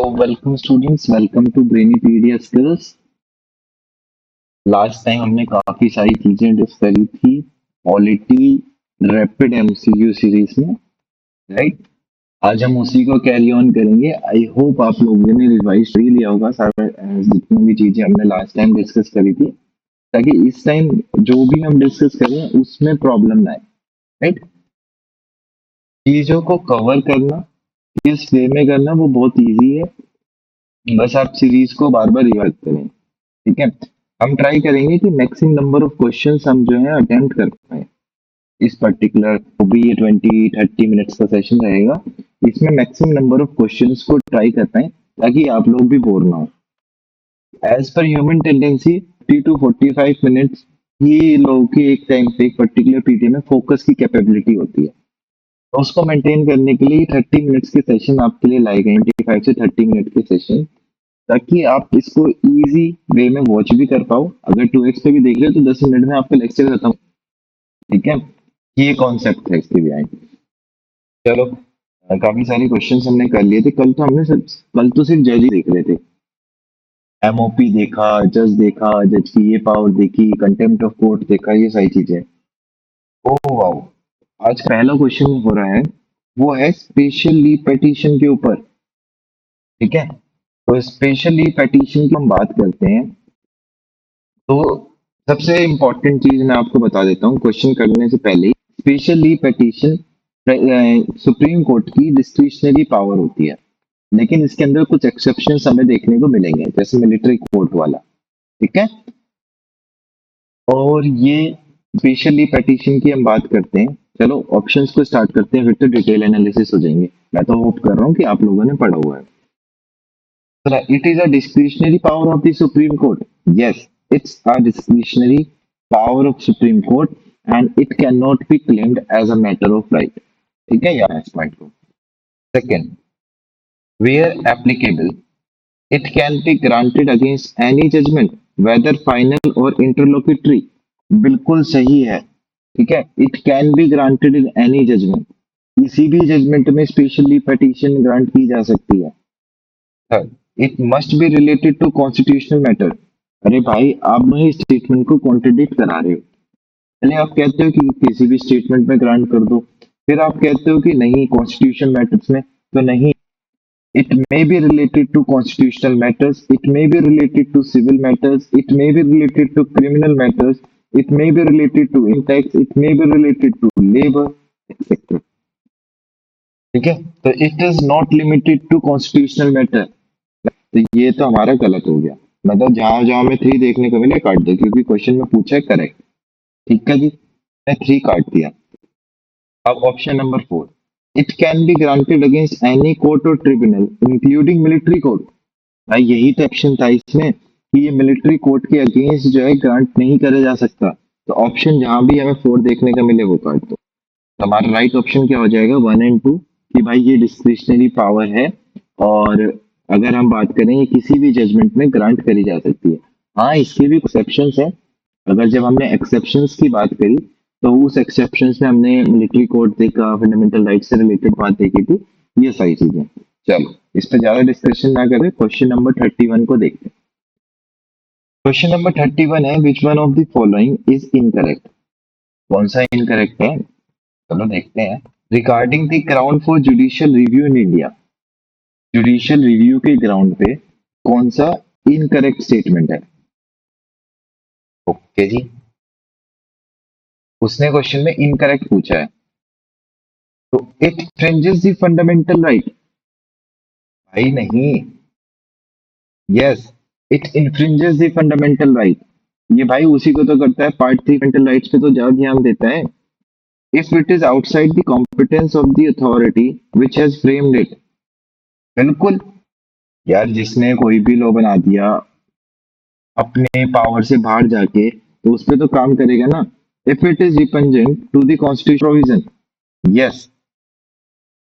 Welcome students, welcome to Brainypedia skills. Last time हमने काफी सारी चीजें डिस्कस करी थी पॉलिटी रैपिड एमसीक्यू सीरीज में, राइट। आज हम उसी को कैरी ऑन करेंगे। आई होप आप लोगों ने रिवाइज कर लिया होगा सारा जितनी भी चीजें हमने लास्ट टाइम डिस्कस करी थी, ताकि इस टाइम जो भी हम डिस्कस करें उसमें प्रॉब्लम ना आए, राइट। चीजों को कवर करना किस वे में करना वो बहुत इजी है, बस आप सीरीज को बार बार रिवाइज करें, ठीक है। हम ट्राई करेंगे कि मैक्सिमम नंबर ऑफ क्वेश्चंस हम जो है अटेम्प्ट कर पाए इस पर्टिकुलर, वो भी ये 20-30 मिनट्स का सेशन रहेगा। इसमें मैक्सिमम नंबर ऑफ क्वेश्चंस को ट्राई कर पाए ताकि आप लोग भी बोर ना हो। As per human tendency 30 to 45 minutes ही लोगों की एक टाइम पे एक पर्टिकुलर पीरियड में फोकस की कैपेबिलिटी होती है। तो उसको मेंटेन करने के लिए 30 मिनट्स के सेशन आपके लिए लाए गए, 25 से 30 मिनट के सेशन, ताकि आप इसको इजी वे में वॉच भी कर पाओ। अगर 2x पे भी देख रहे हो तो 10 मिनट में आपका लेक्चर खत्म, ठीक है। ये कॉन्सेप्ट है इसके बिहाइंड। चलो, काफी सारे क्वेश्चंस हमने कर लिए थे। कल तो सिर्फ जज ही देख रहे थे। एमओपी देखा, देखा, जज की ये पावर देखी, कंटेम्प्ट ऑफ कोर्ट देखा, ये सारी चीजें। ओह वाओ, आज पहला क्वेश्चन हो रहा है, वो है स्पेशल लीव पेटिशन के ऊपर, ठीक है। तो स्पेशल लीव पेटिशन की हम बात करते हैं, तो सबसे इम्पोर्टेंट चीज मैं आपको बता देता हूँ क्वेश्चन करने से पहले ही। Special leave petition supreme court की डिस्क्रिशनरी पावर होती है, लेकिन इसके अंदर कुछ एक्सेप्शंस हमें देखने को मिलेंगे, जैसे मिलिट्री कोर्ट वाला, ठीक है। और ये स्पेशल लीव पेटिशन की हम बात करते हैं। चलो ऑप्शंस को स्टार्ट करते हैं, फिर तो डिटेल एनालिसिस हो जाएंगे। मैं तो होप कर रहा हूँ कि आप लोगों ने पढ़ा हुआ है। It is a discretionary power of the Supreme Court. Yes, it's a discretionary power of Supreme Court and it cannot be claimed as a matter of right. ठीक है, यहाँ इस पॉइंट को। Second, where applicable, it can be granted against any judgment, whether final or interlocutory. बिल्कुल सही है, ठीक है। It can be granted in any judgment. किसी भी जजमेंट में स्पेशली पिटीशन ग्रांट की जा सकती है। Third, it must be related to constitutional matter. अरे भाई, आप मुझे स्टेटमेंट को कॉन्ट्रडिक्ट करा रहे हो। पहले आप कहते हो कि किसी भी स्टेटमेंट में ग्रांट कर दो, फिर आप कहते हो कि नहीं कॉन्स्टिट्यूशन मैटर्स में, तो नहीं। It may be related to constitutional matters, it may be related to civil matters, it may be related to criminal matters, it may be related to income tax, it may be related to labour etcetera, ठीक है। तो it is not limited to constitutional matter. तो ये तो हमारा गलत हो गया, मतलब जहां जहां में 3 देखने को मिले काट दो, क्योंकि क्वेश्चन में पूछा है करेक्ट, ठीक है जी। मैं 3 काट दिया। अब option number 4, it can be granted against any court और ट्रिब्यूनल इंक्लूडिंग मिलिट्री कोर्ट। भाई यही तो ऑप्शन था इसमें कि ये मिलिट्री कोर्ट के अगेंस्ट जो है ग्रांट नहीं करा जा सकता। तो ऑप्शन जहां भी हमें 4 देखने का मिले वो काट दो। तो हमारा राइट ऑप्शन क्या हो जाएगा, 1 और 2, कि भाई ये डिस्क्रिशनरी पावर है और अगर हम बात करें ये किसी भी जजमेंट में ग्रांट करी जा सकती है। हाँ, इसके भी एक्सेप्शंस है। अगर जब हमने एक्सेप्शंस की बात करी तो उस एक्सेप्शंस में हमने मिलिट्री कोड देखा, फंडामेंटल राइट से रिलेटेड बात देखी थी, ये सारी चीजें। चलो इस पर ज्यादा डिस्कशन ना करें, क्वेश्चन नंबर 31 को देखते हैं। क्वेश्चन नंबर 31 है, which one of the following is incorrect. कौन सा इनकरेक्ट है, चलो देखते हैं। Regarding the ground for judicial review in India, judicial review के ग्राउंड पे कौन सा इनकरेक्ट स्टेटमेंट है। ओके जी, उसने क्वेश्चन में इनकरेक्ट पूछा है। तो it infringes the fundamental right, भाई नहीं। Yes, it infringes the fundamental right, ये भाई उसी को तो करता है, पार्ट 3 फंडामेंटल राइट्स पे तो ज्यादा ध्यान देता है। If it is outside the competence of the authority which has framed it, बिल्कुल यार, जिसने कोई भी लॉ बना दिया अपने पावर से बाहर जाके, तो उस पे तो काम करेगा ना। If it is repugnant to the constitution provision, yes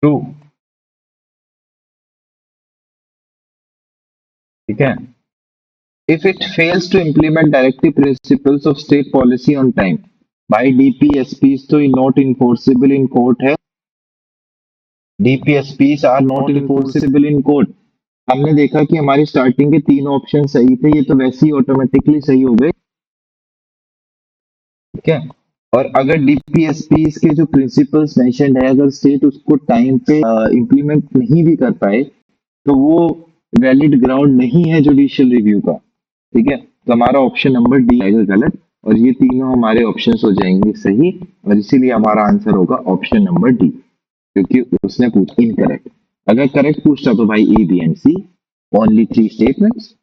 true, ठीक है। If it fails to implement directive principles of state policy on time, by DPSPs तो नॉट इन्फोर्सेबल इन कोर्ट है, DPSPs are not enforceable in court. हमने देखा कि हमारी starting के तीन ऑप्शन सही थे, ये तो वैसे ही ऑटोमेटिकली सही हो गए। ठीक है। और अगर डीपीएसपी के जो प्रिंसिपल्स मेंशन्ड है, अगर स्टेट उसको टाइम पे इम्प्लीमेंट नहीं भी कर पाए तो वो वैलिड ग्राउंड नहीं है जुडिशियल रिव्यू का। ठीक है, तो हमारा ऑप्शन नंबर डी आएगा गलत, और ये तीनों हमारे ऑप्शंस हो जाएंगे सही, और इसीलिए हमारा आंसर होगा ऑप्शन नंबर डी, क्योंकि उसने पूछा इनकरेक्ट। अगर करेक्ट पूछता तो भाई A B and C, only three statements.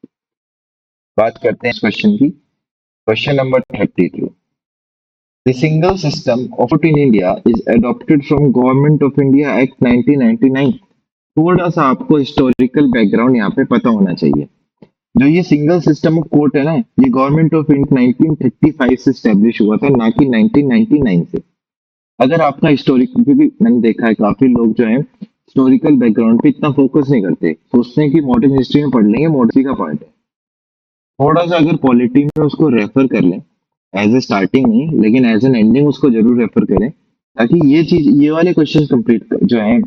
बात करते हैं इस क्वेश्चन की। Question number 32। The single system of vote in India is adopted from Government of India Act 1999। थोड़ा सा आपको हिस्टोरिकल बैकग्राउंड यहाँ पे पता होना चाहिए। जो ये सिंगल सिस्टम ऑफ कोर्ट है ना, ये गवर्नमेंट ऑफ इंडिया 1935 से स्टैब्लिश हुआ था, ना कि 1999 से। अगर आपका हिस्टोरिक, क्योंकि मैंने देखा है काफी लोग जो है हिस्टोरिकल बैकग्राउंड पे इतना फोकस नहीं करते, सोचते हैं कि मॉडर्न हिस्ट्री में पढ़ लेंगे, मॉडर्न का पार्ट है। थोड़ा सा अगर पॉलिटी में उसको रेफर कर लें, एज ए स्टार्टिंग नहीं लेकिन एज एन एंडिंग उसको जरूर रेफर करें, ताकि ये चीज, ये वाले क्वेश्चन कंप्लीट जो है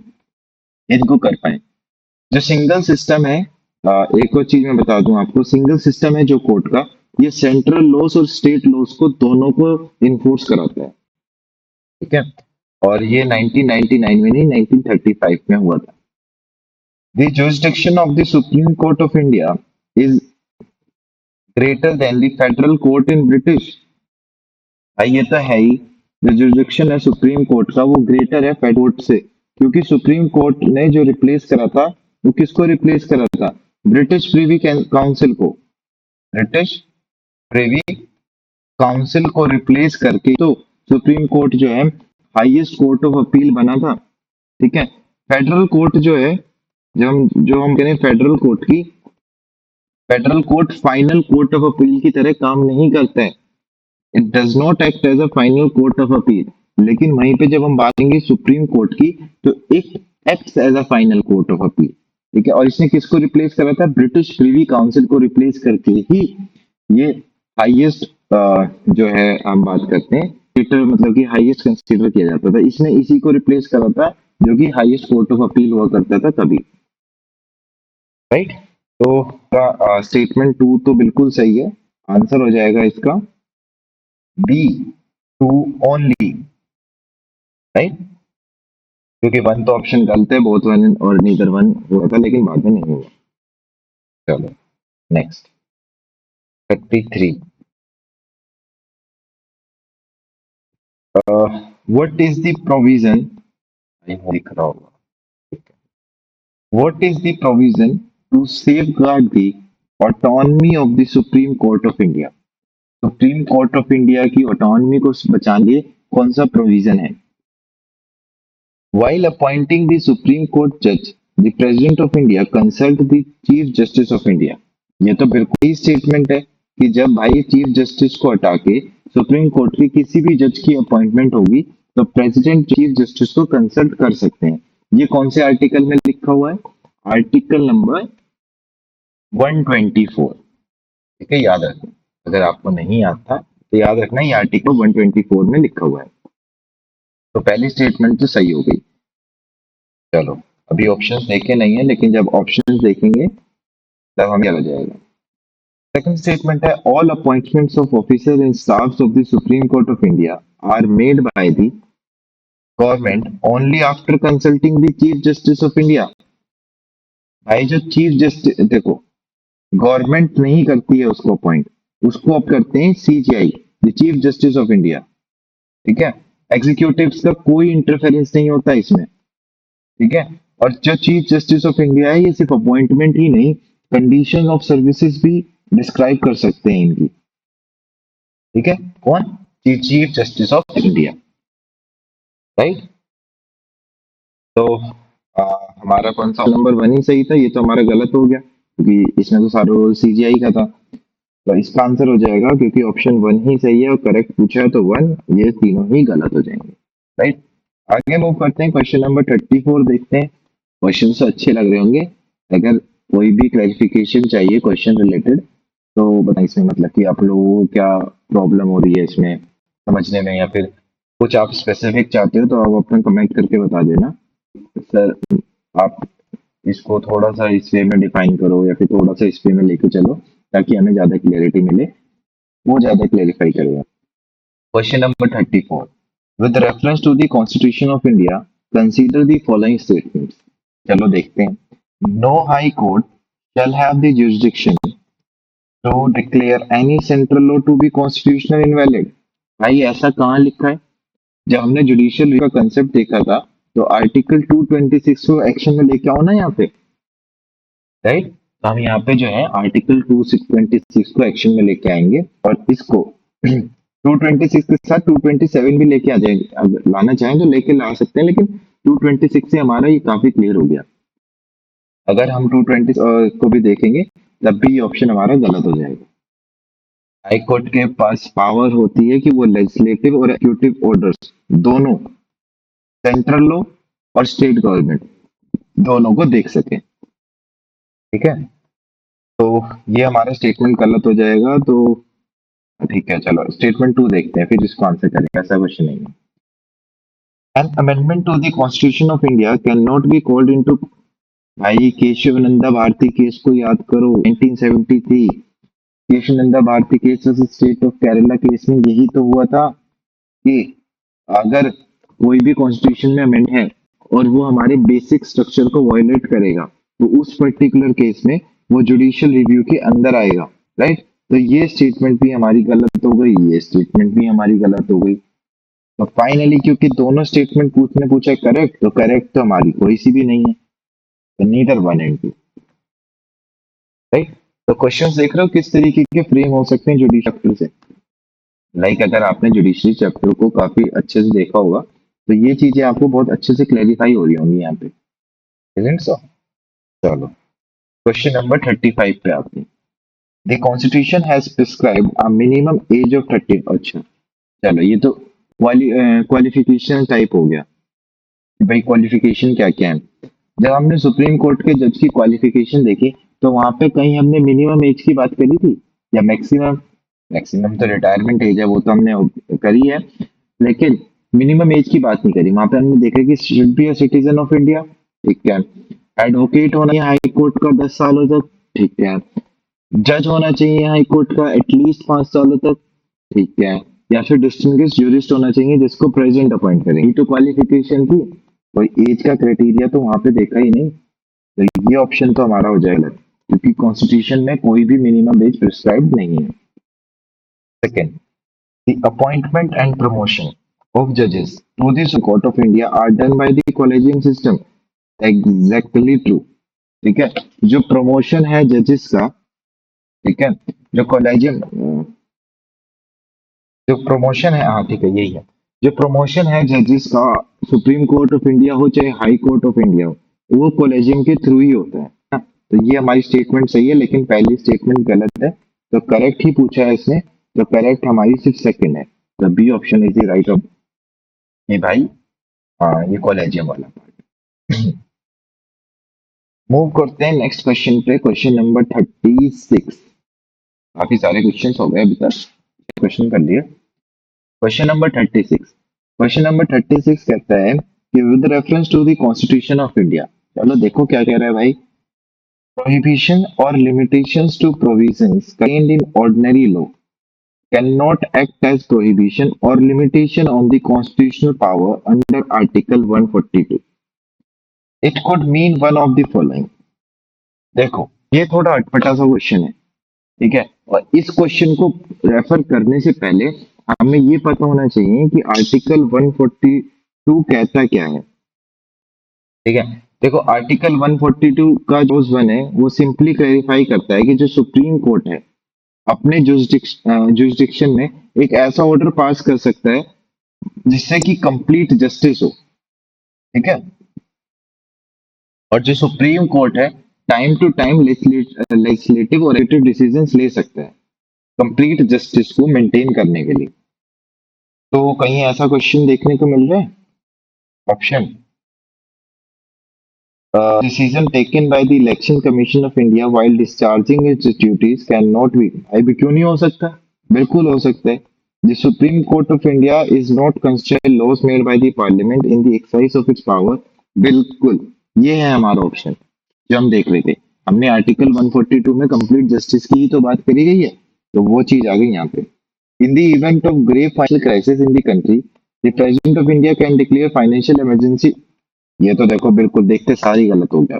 इनको कर पाए। जो सिंगल सिस्टम है, एक और चीज मैं बता दूं आपको, सिंगल सिस्टम है जो कोर्ट का, ये सेंट्रल लॉस और स्टेट लॉस को दोनों को इन्फोर्स कराता है। ठीक है, और ये 1999 में नहीं, 1935 में हुआ था। The jurisdiction of the Supreme Court of India is greater than the federal court in British। भाई ये तो है ही, जो jurisdiction है सुप्रीम कोर्ट का वो ग्रेटर है फेडरल कोर्ट से, क्योंकि सुप्रीम कोर्ट ने जो रिप्लेस करा था, वो किसको रिप्लेस करा था? ब्रिटिश प्रिवी काउंसिल को। ब्रिटिश प्रिवी काउंसिल को रिप्लेस करके तो सुप्रीम कोर्ट जो है हाईएस्ट कोर्ट ऑफ अपील बना था। ठीक है, फेडरल कोर्ट जो है, जो हम कह रहे हैं फेडरल कोर्ट की, federal court final court of appeal की तरह काम नहीं करता है। It does not act as a final court of appeal. लेकिन वहीं पे जब हम बात करेंगे सुप्रीम कोर्ट की, तो it acts as a final court of appeal. ठीक है, और इसने किसको रिप्लेस करा था? ब्रिटिश प्रिवी काउंसिल को रिप्लेस करके ही ये हाईएस्ट जो है हम बात करते हैं, मतलब कि हाईएस्ट कंसीडर किया जाता था, इसने इसी को रिप्लेस करा था जो कि हाईएस्ट कोर्ट ऑफ अपील हुआ करता था तभी। राइट, तो स्टेटमेंट टू तो बिल्कुल सही है, आंसर हो जाएगा इसका बी, टू ओनली। राइट, क्योंकि वन तो ऑप्शन गलत है, बोथ वन और नीदर वन हुआ था लेकिन बाद में नहीं हुआ। चलो next 33। What is the provision, लिख रहा होगा, what is the provision to safeguard the autonomy of the supreme court of India. Supreme court of India की ऑटोनॉमी को बचाने के लिए कौन सा प्रोविजन है? While appointing the Supreme Court judge, the President of India consult the Chief Justice of India। ये तो बिल्कुल ही स्टेटमेंट है कि जब भाई चीफ जस्टिस को हटा के सुप्रीम कोर्ट की किसी भी जज की अपॉइंटमेंट होगी तो प्रेसिडेंट चीफ जस्टिस को कंसल्ट कर सकते हैं। ये कौन से आर्टिकल में लिखा हुआ है? Article number 124। ठीक है, याद रखना, अगर आपको नहीं याद था तो याद रखना, ये आर्टिकल 124 में लिखा हुआ है। तो पहली स्टेटमेंट तो सही हो गई। चलो अभी ऑप्शंस देखे नहीं है, लेकिन जब ऑप्शंस देखेंगे तब हमें याद हो जाएगा। सेकंड स्टेटमेंट है, all appointments of officer and staffs of the supreme court of India are made by the government only after consulting the chief justice of India. भाई जो चीफ जस्टिस, देखो गवर्नमेंट नहीं करती है उसको अपॉइंट, उसको अब करते हैं CGI, the chief justice of India. ठीक है, एग्जीक्यूटिव्स का कोई इंटरफेरेंस नहीं होता इसमें। ठीक है, और जो चीफ जस्टिस ऑफ इंडिया है, ये सिर्फ अपॉइंटमेंट ही नहीं, कंडीशन ऑफ सर्विसेज भी डिस्क्राइब कर सकते हैं इनकी। ठीक है, कौन? Chief justice of India. Right, तो हमारा कौन सा नंबर वन ही सही था, ये तो हमारा गलत हो गया क्योंकि इसमें तो सारा रोल सीजीआई का था। तो इसका आंसर हो जाएगा, क्योंकि ऑप्शन वन ही सही है और करेक्ट पूछा है तो वन, ये तीनों ही गलत हो जाएंगे। राइट, आगे मूव करते हैं, क्वेश्चन नंबर 34 देखते हैं। क्वेश्चन तो अच्छे लग रहे होंगे, अगर कोई भी क्लैरिफिकेशन चाहिए क्वेश्चन रिलेटेड तो बताइए इसमें, मतलब कि आप लोगों को क्या प्रॉब्लम हो रही है इसमें समझने में, या फिर कुछ आप स्पेसिफिक चाहते हो तो आप अपना कमेंट करके बता देना। सर आप इसको थोड़ा सा इस वे में डिफाइन करो या फिर थोड़ा सा इस वे में लेके चलो ताकि हमें ज्यादा क्लियरिटी मिले, वो ज्यादा क्लेरिफाई करेगा। Question number 34, with reference to the constitution of India consider the following statements. चलो देखते हैं। No high court shall have the jurisdiction to declare any central law to be constitutional invalid। भाई ऐसा कहाँ लिखा है? जब हमने जुडिशियल रिव्यू का कंसेप्ट देखा था तो आर्टिकल 226 को एक्शन में लेके आओ ना यहाँ पे, राइट। तो हम यहाँ पे जो है आर्टिकल 226 को एक्शन में लेके आएंगे और इसको 226 के साथ 227 भी लेके आ जाएंगे, अगर लाना चाहें तो लेके ला सकते हैं, लेकिन 226 से हमारा ये काफी क्लियर हो गया। अगर हम 220 को भी देखेंगे तब भी ये ऑप्शन हमारा गलत हो जाएगा। हाई कोर्ट के पास पावर होती है कि वो लेजिस्लेटिव और एक्यूटिव ऑर्डर्स दोनों, सेंट्रल लॉ और स्टेट गवर्नमेंट दोनों को देख सके, ठीक है। तो ये हमारा स्टेटमेंट गलत हो जाएगा, तो ठीक है चलो स्टेटमेंट 2 देखते हैं फिर इसको आंसर करेंगे, ऐसा क्वेश्चन नहीं है। An amendment to the Constitution of India cannot be called into। भाई केशवानंदा भारती केस को याद करो, 1973 Kesavananda Bharati case state of Kerala case में यही तो हुआ था कि अगर कोई भी कॉन्स्टिट्यूशन में अमेंड है और वो हमारे बेसिक स्ट्रक्चर को वायलेट करेगा तो उस पर्टिकुलर केस में वो जुडिशियल रिव्यू के अंदर आएगा, राइट। तो ये स्टेटमेंट भी हमारी गलत हो गई, ये स्टेटमेंट भी हमारी गलत हो गई। तो फाइनली क्योंकि दोनों स्टेटमेंट पूछा करेक्ट, तो करेक्ट तो हमारी कोई सी भी नहीं है, तो नीदर 1 and 2, राइट। तो क्वेश्चंस देख रहे हो किस तरीके के फ्रेम हो सकते हैं जुडिशियल चैप्टर से। लाइक अगर आपने जुडिशरी चैप्टर को काफी अच्छे से देखा होगा तो ये चीजें आपको बहुत अच्छे से क्लैरिफाई हो रही होंगी यहाँ पे, isn't so? चलो क्वेश्चन नंबर 35 पे आते हैं। The constitution has prescribed a minimum age of 30। अच्छा चलो ये तो क्वालिफिकेशन टाइप हो गया कि भाई क्वालिफिकेशन क्या क्या है। जब हमने सुप्रीम कोर्ट के जज की क्वालिफिकेशन देखी तो वहां पे कहीं हमने मिनिमम एज की बात करी थी या मैक्सिमम? मैक्सिमम तो रिटायरमेंट एज है, वो तो हमने करी है, लेकिन मिनिमम एज की बात नहीं करी। वहां पे हमने देखा कि should be a citizen of India, ठीक है। एडवोकेट होना है हाई कोर्ट का 10 सालों तक, ठीक है। जज होना चाहिए हाई कोर्ट का एटलीस्ट 5 सालों तक, ठीक है। या फिर डिस्टिंग्विश्ड ज्यूरिस्ट होना चाहिए जिसको प्रेसिडेंट अपॉइंट करेंगे, तो क्वालिफिकेशन थी। कोई एज का क्राइटेरिया तो वहां पे देखा ही नहीं, तो ये ऑप्शन तो हमारा हो जाएगा क्योंकि कॉन्स्टिट्यूशन में कोई भी मिनिमम एज प्रिस्क्राइब नहीं है। Second, the appointment and promotion of judges to this court of India are done by the collegium system। Exactly true, ठीक है। जो प्रमोशन है जजेस का, ठीक है, जो कॉलेजियम, जो प्रमोशन है, हाँ ठीक है यही है, जो प्रमोशन है जजेस का सुप्रीम कोर्ट ऑफ इंडिया हो चाहे हाई कोर्ट ऑफ इंडिया हो, वो कॉलेजियम के थ्रू ही होता है ना? तो ये हमारी स्टेटमेंट सही है लेकिन पहली स्टेटमेंट गलत है, तो करेक्ट ही पूछा है इसने, तो करेक्ट हमारी सिर्फ सेकंड है, the B option is the right of. ये भाई हाँ ये कॉलेजियम वाला पार्ट। मूव करते हैं नेक्स्ट क्वेश्चन पे, क्वेश्चन नंबर 36। काफी सारे क्वेश्चंस हो गए अभी तक, क्वेश्चन कर लिए। क्वेश्चन नंबर 36, क्वेश्चन नंबर 36 कहता है कि with reference to the constitution of India. चलो देखो क्या कह रहा है भाई। प्रोहिबिशन और limitations to provisions contained in ordinary law cannot act as prohibition or limitation on the constitutional power under Article 142। It could mean one of the following। देखो ये थोड़ा अटपटा सा क्वेश्चन है, ठीक है, और इस क्वेश्चन को रेफर करने से पहले हमें ये पता होना चाहिए कि आर्टिकल 142 कहता क्या है, ठीक है। देखो आर्टिकल 142 का जो 1 है वो सिंपली क्लैरिफाई करता है कि जो सुप्रीम कोर्ट है अपने जुरिस्डिक्शन में एक ऐसा ऑर्डर पास कर सकता है जिससे कि कंप्लीट जस्टिस हो, ठीक है। और जो सुप्रीम कोर्ट है टाइम टू टाइम लेजिस्लेटिव और एक्टिव डिसीजंस ले सकता है कंप्लीट जस्टिस को मेंटेन करने के लिए। तो कहीं ऐसा क्वेश्चन देखने को मिल रहा है? Option decision taken by the election commission of India while discharging its duties cannot be। भाई क्यों नहीं हो सकता? बिल्कुल हो सकता है। The Supreme Court of India is not constitutional laws made by the Parliament in the exercise of its power। बिल्कुल ये है हमारा ऑप्शन। जो हम देख रहे थे, हमने आर्टिकल 142 में कंप्लीट जस्टिस की ही तो बात करी गई है, तो वो चीज आ गई यहाँ पे। In the event of grave financial crisis in the country, the president of India can declare financial emergency. ये तो देखो बिल्कुल देखते सारी गलत हो गया।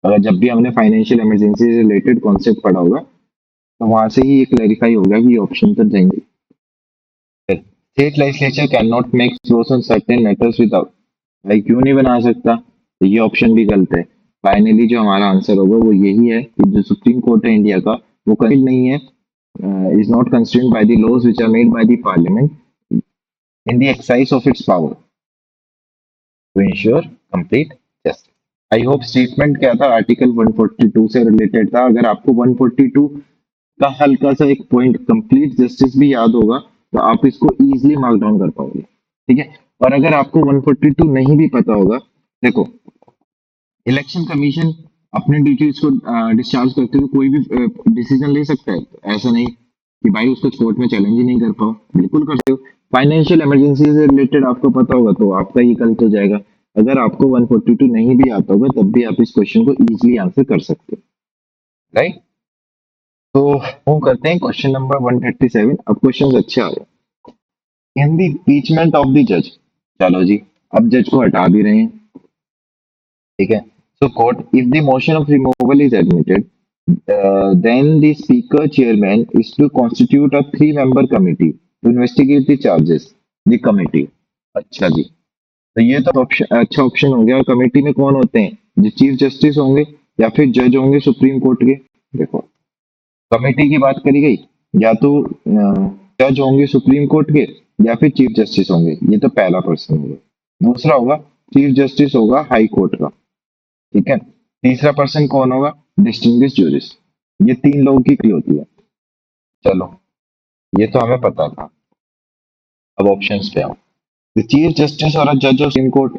अगर जब भी हमने फाइनेंशियल इमरजेंसी से रिलेटेड कॉन्सेप्ट पढ़ा होगा तो वहां से ही ये क्लैरिफाई होगा कि ये ऑप्शन तो जाएंगे। State legislature can not make loss on certain matters without, भाई क्यों नहीं बना सकता, तो ये ऑप्शन भी गलत है। फाइनली जो हमारा आंसर होगा वो यही है कि जो सुप्रीम कोर्ट है इंडिया का वो कंस्ट्रेंट नहीं है, is not constrained by the laws which are made by the parliament in the exercise of its power to ensure complete justice. I hope statement क्या था, आर्टिकल 142 से रिलेटेड था। अगर आपको 142 का हल्का सा एक पॉइंट कंप्लीट जस्टिस भी याद होगा तो आप इसको इजीली मार्क डाउन कर पाओगे, ठीक है। और अगर आपको 142 नहीं भी पता होगा, देखो इलेक्शन कमीशन अपने ड्यूटीज को डिस्चार्ज करते हुए कोई भी डिसीजन ले सकता है, ऐसा नहीं कि भाई उसको कोर्ट में चैलेंज ही नहीं कर पाओ, बिल्कुल कर सकते हो। फाइनेंशियल इमरजेंसी से रिलेटेड आपको पता होगा तो आपका ये गलत हो जाएगा। अगर आपको 142 नहीं भी आता होगा तब भी आप इस क्वेश्चन को इजीली आंसर कर सकते हो, राइट। तो मूव करते हैं क्वेश्चन नंबर 137। अब क्वेश्चन अच्छे आ गए। In the impeachment of the जज, चलो जी अब जज को हटा भी रहे हैं, ठीक है। So court, if the motion of removal is admitted, then the speaker chairman is to constitute a 3-member committee to investigate the charges. The committee, अच्छा जी, तो ये तो ऑप्शन अच्छा ऑप्शन हो गया। कमेटी में कौन होते हैं, जो चीफ जस्टिस होंगे या फिर जज होंगे सुप्रीम कोर्ट के। देखो कमेटी की बात करी गई, या तो जज होंगे सुप्रीम कोर्ट के या फिर चीफ जस्टिस होंगे, ये तो पहला पर्सन होगा। दूसरा होगा चीफ जस्टिस होगा हाई कोर्ट का, ठीक है। तीसरा पर्सन कौन होगा, डिस्टिंग्विश जूरिस। ये 3 लोगों की क्रिया होती है। चलो ये तो हमें पता था। अब ऑप्शंस पे आओ। द चीफ जस्टिस और जज ऑफ सुप्रीम कोर्ट,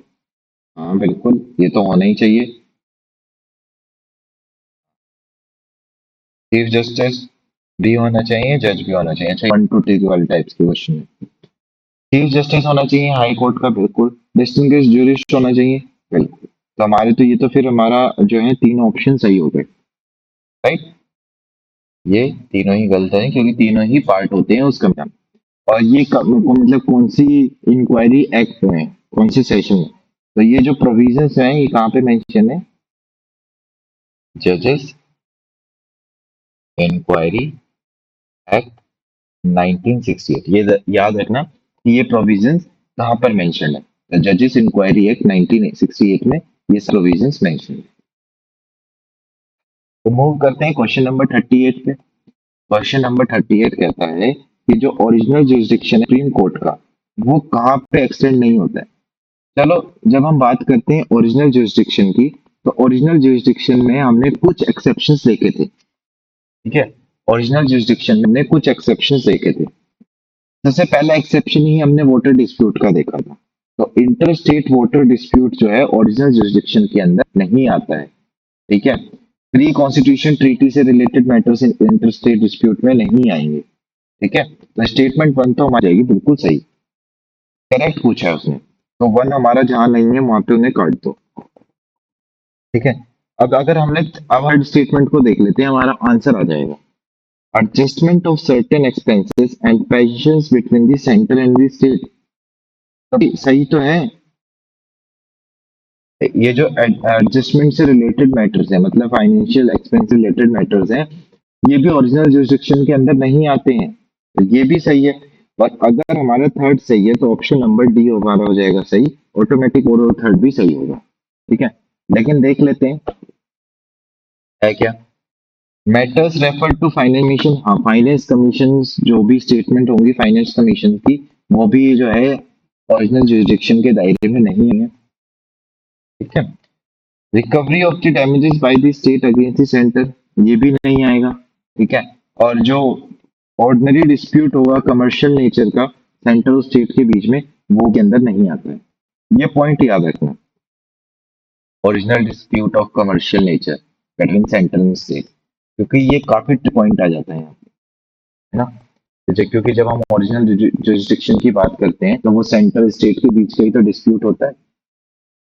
हाँ बिल्कुल ये तो होना ही चाहिए। चीफ जस्टिस भी होना चाहिए, जज भी होना चाहिए। अच्छा 1 to 3 वाले टाइप्स के क्वेश्चन में चीफ जस्टिस होना चाहिए हाई कोर्ट का, बिल्कुल। डिस्टिंग्विश जूरिस्ट होना चाहिए, बिल्कुल। तो हमारे तो ये तो फिर हमारा जो है तीनों ऑप्शन सही हो गए, राइट। ये तीनों ही गलत है क्योंकि तीनों ही पार्ट होते हैं उस कमिटी। और ये मतलब कौन सी इंक्वायरी एक्ट में, कौन से सेशन में, तो ये जो प्रोविजंस हैं ये कहाँ पे मेंशन है, जजेस इंक्वायरी एक्ट 1968। ये याद रखना कि ये प्रोविजंस कहाँ पर मेंशन है, जजेस इंक्वायरी एक्ट 1968 में ये प्रोविजंस मेंशन है। तो मूव करते हैं क्वेश्चन नंबर 38 पे। क्वेश्चन नंबर 38 कहता है कि जो ओरिजिनल जुरिसडिक्शन है सुप्रीम कोर्ट का वो कहाँ पे एक्सटेंड नहीं होता है। चलो जब हम बात करते हैं ओरिजिनल जुरिसडिक्शन की, तो ओरिजिनल जुरिसडिक्शन में हमने कुछ एक्सेप्शंस देखे थे, ठीक है। ओरिजिनल जुरिसडिक्शन में हमने कुछ एक्सेप्शंस देखे थे। सबसे पहला एक्सेप्शन ही हमने वोटर डिस्प्यूट का देखा था। तो इंटर स्टेट वोटर डिस्प्यूट जो है ओरिजिनल जुरिसडिक्शन के अंदर नहीं आता है, ठीक है। प्री कॉन्स्टिट्यूशन ट्रीटी से related matters inter state dispute में नहीं आएंगे, ठीक है। तो स्टेटमेंट 1 तो हमारी जाएगी बिल्कुल सही, करेक्ट पूछा है उसने, तो 1 हमारा जहां नहीं है वहां पे उन्हें काट दो, ठीक है। अब अगर हमने अब हर स्टेटमेंट को देख लेते हैं, हमारा आंसर आ जाएगा। Adjustment of certain expenses and pensions between the centre and the state, सही तो है। ये जो एडजस्टमेंट से रिलेटेड मैटर्स है, मतलब फाइनेंशियल एक्सपेंस रिलेटेड मैटर्स हैं, ये भी ओरिजिनल जुरिसडिक्शन के अंदर नहीं आते हैं, तो ये भी सही है। और अगर हमारा थर्ड सही है तो ऑप्शन नंबर डी हमारा हो जाएगा सही, ऑटोमेटिक और थर्ड भी सही होगा, ठीक है। लेकिन देख लेते हैं है क्या। Matters refer to finance commission, हाँ फाइनेंस कमीशन जो भी स्टेटमेंट होंगी फाइनेंस कमीशन की वो भी जो है ओरिजिनल जुरिसडिक्शन के दायरे में नहीं है, ठीक है। Recovery of the damages by the state against the centre, ये भी नहीं आएगा, ठीक है। और जो ऑर्डिनरी डिस्प्यूट होगा कमर्शियल नेचर का सेंटर और स्टेट के बीच में, वो के अंदर नहीं आता है। ये पॉइंट याद रखना, original dispute of commercial nature between centre and state, क्योंकि ये काफी पॉइंट आ जाता है यहाँ पे, है ना। क्योंकि जब हम ओरिजिनल जुरिसडिक्शन की बात करते हैं तो वो सेंटर स्टेट के बीच का ही तो डिस्प्यूट होता है,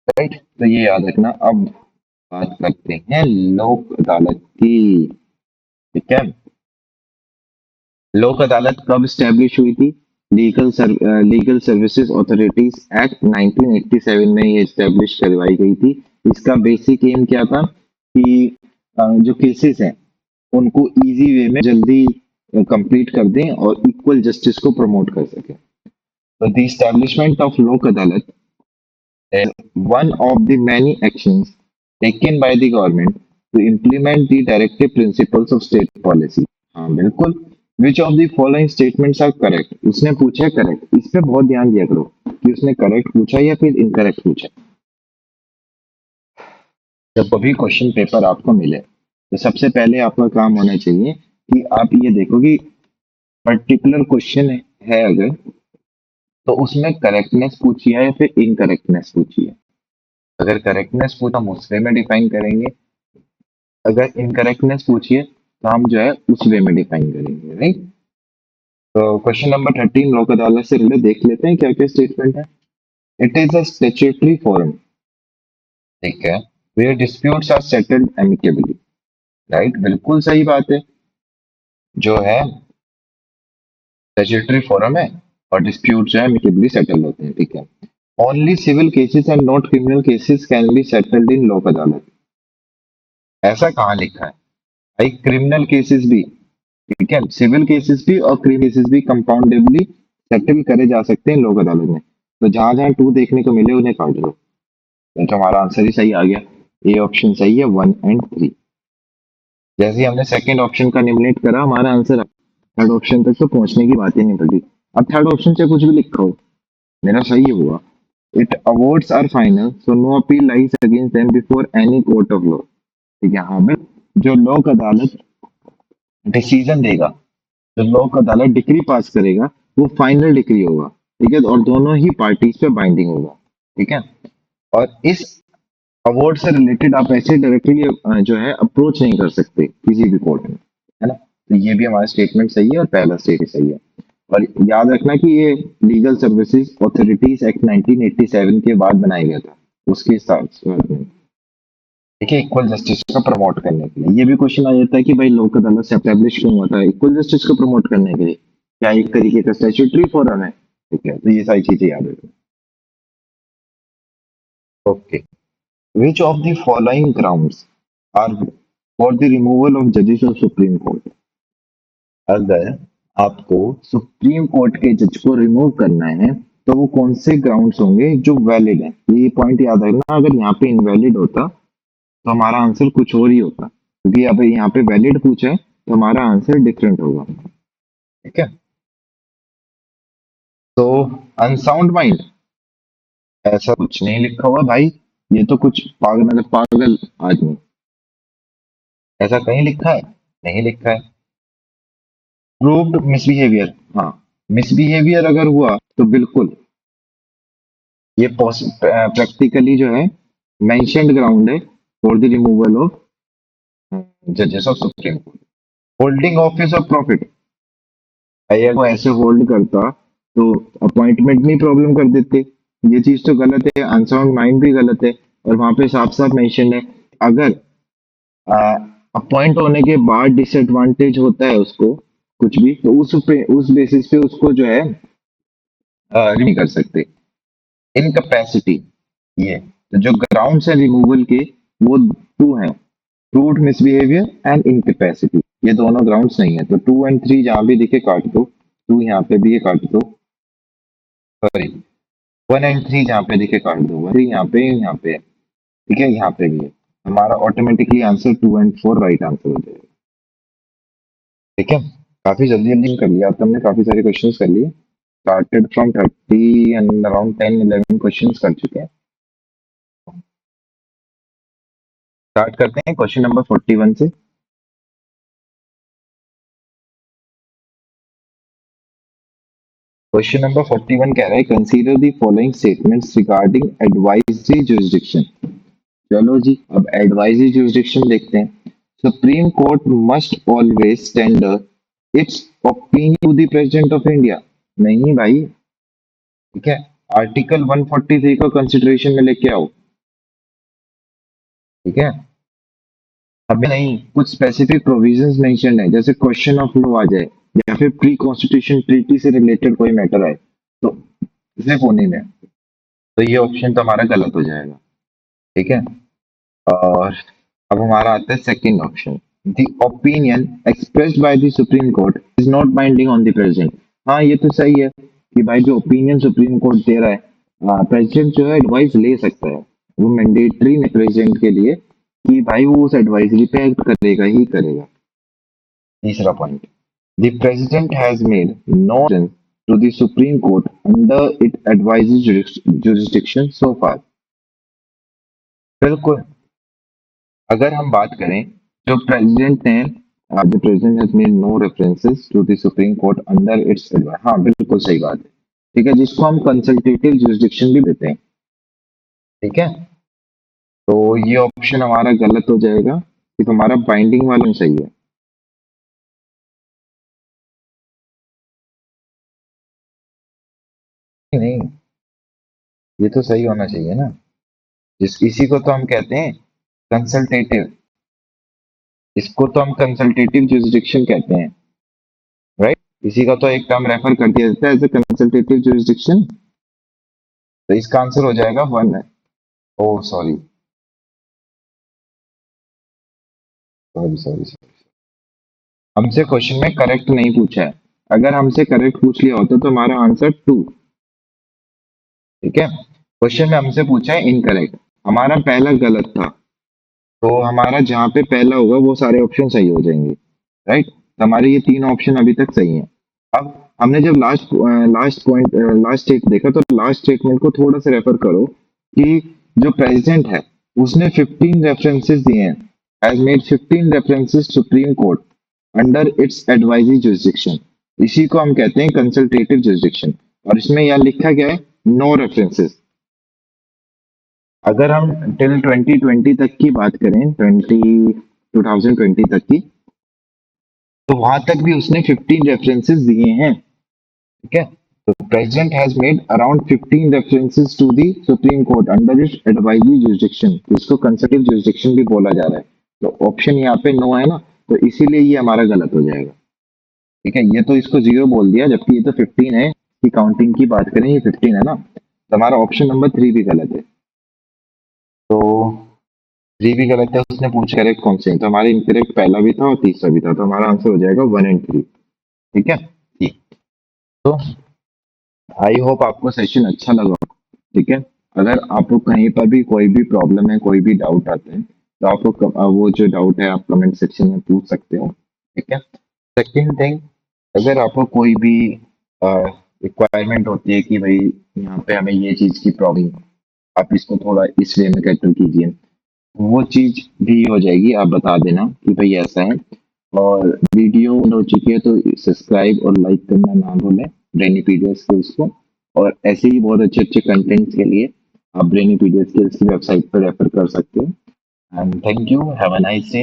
राइट। तो ये याद रखना। अब बात करते हैं लोक अदालत की। ठीक है, लोक अदालत कब स्टैब्लिश हुई थी? लीगल सर्विसेज अथॉरिटीज एक्ट 1987 में ये स्टैब्लिश करवाई गई थी। इसका बेसिक एम क्या था कि जो केसेस हैं उनको इजी वे में जल्दी कंप्लीट कर दें और इक्वल जस्टिस को प्रमोट कर सकें। तो द एस्टैब्लिशमेंट ऑफ लोक अदालत is one of the many actions taken by the government to implement the directive principles of state policy। हाँ बिल्कुल। Which of the following statements are correct? उसने पूछा है करेक्ट, इस पे बहुत ध्यान दिया करो कि उसने करेक्ट पूछा या फिर इनकरेक्ट पूछा। जब कभी क्वेश्चन पेपर आपको मिले तो सबसे पहले आपका काम होना चाहिए कि आप ये देखो कि पर्टिकुलर क्वेश्चन है अगर, तो उसमें करेक्टनेस पूछी है या फिर इनकरेक्टनेस पूछी है। अगर करेक्टनेस पूछा हम उस वे में डिफाइन करेंगे, अगर इनकरेक्टनेस पूछिए तो हम जो है उस वे में डिफाइन करेंगे, राइट। तो क्वेश्चन नंबर 13 लोक अदालत से रिलेटेड देख लेते हैं क्या क्या स्टेटमेंट है। It is a statutory forum, ठीक है, where disputes are settled amicably. Right, बिल्कुल सही बात है। जो है स्टैट्यूटरी फोरम है और डिस्प्यूट जो है एमिकेबली सेटल होते हैं, ठीक है। Only civil cases and not criminal cases can be settled in Lok Adalat. ऐसा कहाँ लिखा है भाई? क्रिमिनल केसेस भी, ठीक है, सिविल केसेस भी और क्रिमिनल केसेस भी कंपाउंडेबली सेटल करे जा सकते हैं लोक अदालत में। तो जहां जहां टू देखने को मिले उन्हें काट दो, तो हमारा आंसर ही सही आ गया। ए ऑप्शन सही है, 1 और 3। जैसे ही हमने सेकंड ऑप्शन का निम्नलिखित करा हमारा आंसर थर्ड ऑप्शन तक तो पहुंचने की बात ही नहीं पड़ी। अब थर्ड ऑप्शन से कुछ भी लिखा हो मेरा सही हुआ। It awards are final so no appeal lies against them before any court of law. ठीक है, हाँ भाई, जो लोक अदालत डिसीजन देगा, जो लोक अदालत डिक्री पास करेगा वो फाइनल डिक्री होगा, ठीक है, और दोनों ही पार्टीज पे बाइंडिंग होगा, ठीक है। और इस अवार्ड से रिलेटेड आप ऐसे डायरेक्टली जो है अप्रोच नहीं कर सकते किसी भी कोर्ट में, है ना। तो ये भी हमारा स्टेटमेंट सही है और पहला स्टेट सही है। और याद रखना कि ये लीगल सर्विसेज अथॉरिटीज एक्ट 1987 के बाद बनाया गया था, उसके साथ में, ठीक है, इक्वल जस्टिस को प्रमोट करने के लिए। ये भी क्वेश्चन आ जाता है कि भाई लोक अदालत से एस्टैब्लिश क्यों हुआ था? इक्वल जस्टिस को प्रमोट करने के लिए, क्या एक तरीके का स्टैट्यूटरी फॉरम है, ठीक है। तो ये सारी चीजें याद रखना। Okay, which of the following grounds are for the removal of जजेस ऑफ सुप्रीम कोर्ट? अगर आपको सुप्रीम कोर्ट के जज को रिमूव करना है तो वो कौन से ग्राउंड्स होंगे जो वैलिड है? ये पॉइंट याद रखना, अगर यहाँ पे इनवैलिड होता तो हमारा आंसर कुछ और ही होता, क्योंकि अब यहाँ पे वैलिड पूछा है तो हमारा आंसर डिफरेंट होगा, ठीक है। तो अनसाउंड माइंड, ऐसा कुछ नहीं लिखा हुआ भाई, ये तो कुछ पागल, मतलब पागल आदमी, ऐसा कहीं लिखा है? नहीं लिखा है। प्रूव्ड मिसबिहेवियर, हाँ, मिसबिहेवियर अगर हुआ तो बिल्कुल ये प्रैक्टिकली जो है मेंशन्ड ग्राउंड है फॉर द रिमूवल ऑफ जजेस of supreme court. Holding office of profit, अगर वो ऐसे होल्ड करता तो अपॉइंटमेंट में प्रॉब्लम कर देते। ये चीज तो गलत है, अनसाउंड माइंड भी गलत है, और वहां पे साफ साफ मेंशन है अगर अपॉइंट होने के बाद डिसएडवांटेज होता है उसको कुछ भी, तो उस बेसिस पे उसको जो है रिमूव कर सकते। इनकैपेसिटी, ये तो जो ग्राउंड्स है रिमूवल के वो टू हैं, प्रूव्ड मिसबिहेवियर एंड इनकैपेसिटी। ये दोनों ग्राउंड्स नहीं है, तो 2 और 3 जहां भी दिखे काट दो, 2 यहाँ पे भी ये काट दो, सॉरी 1 और 3 जहाँ पे दिखे काट दो, 3 यहाँ पे है, ठीक है, यहाँ पे भी है। हमारा ऑटोमेटिकली आंसर 2 और 4 राइट आंसर हो जाएगा, ठीक है। काफी जल्दी जल्दी कर लिया, अब तो हमने काफी सारे क्वेश्चंस कर लिए, started from 30 and around 10-11 questions कर चुके हैं। स्टार्ट करते हैं क्वेश्चन नंबर 41 से। क्वेश्चन नंबर 41 कह रहा है consider the following statements regarding advisory jurisdiction. चलो जी, अब एडवाइजरी जुरिसडिक्शन देखते हैं। Supreme court must always tender its opinion to the president of India. नहीं भाई, ठीक है, आर्टिकल 143 को कंसिडरेशन में लेके आओ। ठीक है, अभी नहीं कुछ स्पेसिफिक प्रोविजंस मेंशन है, जैसे क्वेश्चन ऑफ लॉ आ जाए या फिर प्री कॉन्स्टिट्यूशन ट्रीटी से रिलेटेड कोई मैटर आए तो सिर्फ उन्हीं में, तो ये ऑप्शन तो हमारा गलत हो जाएगा। ठीक है, और अब हमारा आता है second option, the opinion expressed by the supreme court is not binding on the president. हाँ ये तो सही है कि भाई जो ओपिनियन सुप्रीम कोर्ट दे रहा है प्रेसिडेंट जो है एडवाइस ले सकता है, वो मैंडेटरी नहीं प्रेसिडेंट के लिए कि भाई वो उस एडवाइजरी पे एक्ट करेगा ही करेगा। तीसरा point, the president has made no to the Supreme Court under its advisory jurisdiction so far। बिल्कुल, अगर हम बात करें जो प्रेसिडेंट ने the president has made no references to the supreme court under its advice, हाँ बिल्कुल सही बात है। ठीक है, जिसको हम कंसल्टेटिव जुरिस्डिक्शन भी देते हैं। ठीक है, तो ये ऑप्शन हमारा गलत हो जाएगा कि हमारा बाइंडिंग वाला सही है। नहीं, ये तो सही होना चाहिए ना, इसी को तो हम कहते हैं कंसल्टेटिव, इसको तो हम कंसल्टेटिव जुरिस्डिक्शन कहते हैं, राइट। इसी का तो एक टर्म रेफर कर दिया जाता है एज ए कंसल्टेटिव जुरिस्डिक्शन। तो इसका आंसर हो जाएगा वन है। ओ सॉरी सॉरी सॉरी सॉरी, हमसे क्वेश्चन में करेक्ट नहीं पूछा है, अगर हमसे करेक्ट पूछ लिया होता तो हमारा आंसर टू। ठीक है, क्वेश्चन में हमसे पूछा है इनकरेक्ट, हमारा पहला गलत था, तो हमारा जहाँ पे पहला होगा वो सारे ऑप्शन सही हो जाएंगे, राइट। तो हमारे ये तीन ऑप्शन अभी तक सही हैं। अब हमने जब लास्ट स्टेट देखा तो लास्ट स्टेटमेंट को थोड़ा सा रेफर करो कि जो प्रेसिडेंट है उसने 15 रेफरेंसेस दिए हैं, has made 15 references supreme court under its advisory jurisdiction, इसी को हम कहते हैं कंसल्टेटिव जुरिस्डिक्शन। और इसमें यहाँ लिखा गया है नो रेफरेंसेस। अगर हम टिल 2020 तक की बात करें, 2020 तक की, तो वहां तक भी उसने 15 रेफरेंसेस दिए हैं। ठीक है, तो president has made around 15 references to the supreme court under its advisory jurisdiction, इसको कंसल्टेटिव जुरिस्डिक्शन भी बोला जा रहा है। तो ऑप्शन यहाँ पे नो है ना, तो इसीलिए ये हमारा गलत हो जाएगा। ठीक है, ये तो इसको जीरो बोल दिया जबकि ये तो 15 है, कि काउंटिंग की बात करें ये 15 है ना, तो हमारा ऑप्शन नंबर 3 भी गलत है। तो 3 भी गलत है, उसने पूछा करेक्ट कौन से हैं, तो हमारा इनकरेक्ट पहला भी था और तीसरा भी था, तो हमारा आंसर हो जाएगा 1 एंड 3। ठीक है, ठीक। तो आई होप आपको सेशन अच्छा लगा। ठीक है, अगर आपको कहीं पर भी कोई भी प्रॉब्लम है, कोई भी डाउट आता है, तो आपको वो जो डाउट है आप कमेंट सेक्शन में पूछ सकते हो। ठीक है, सेकंड थिंग, अगर आपको कोई भी रिक्वायरमेंट होती है कि भाई यहाँ पे हमें ये चीज की प्रॉब्लम, आप इसको थोड़ा इस वे में कैटर कीजिए, वो चीज भी हो जाएगी, आप बता देना कि भाई ऐसा है। और वीडियो हो चुकी है तो सब्सक्राइब और लाइक करना ना भूलें ब्रेनी पीडिया स्किल्स को, और ऐसे ही बहुत अच्छे अच्छे कंटेंट्स के लिए आप ब्रेनी पीडिया स्किल्स की वेबसाइट पर रेफर कर सकते हो। And thank you, have a nice day.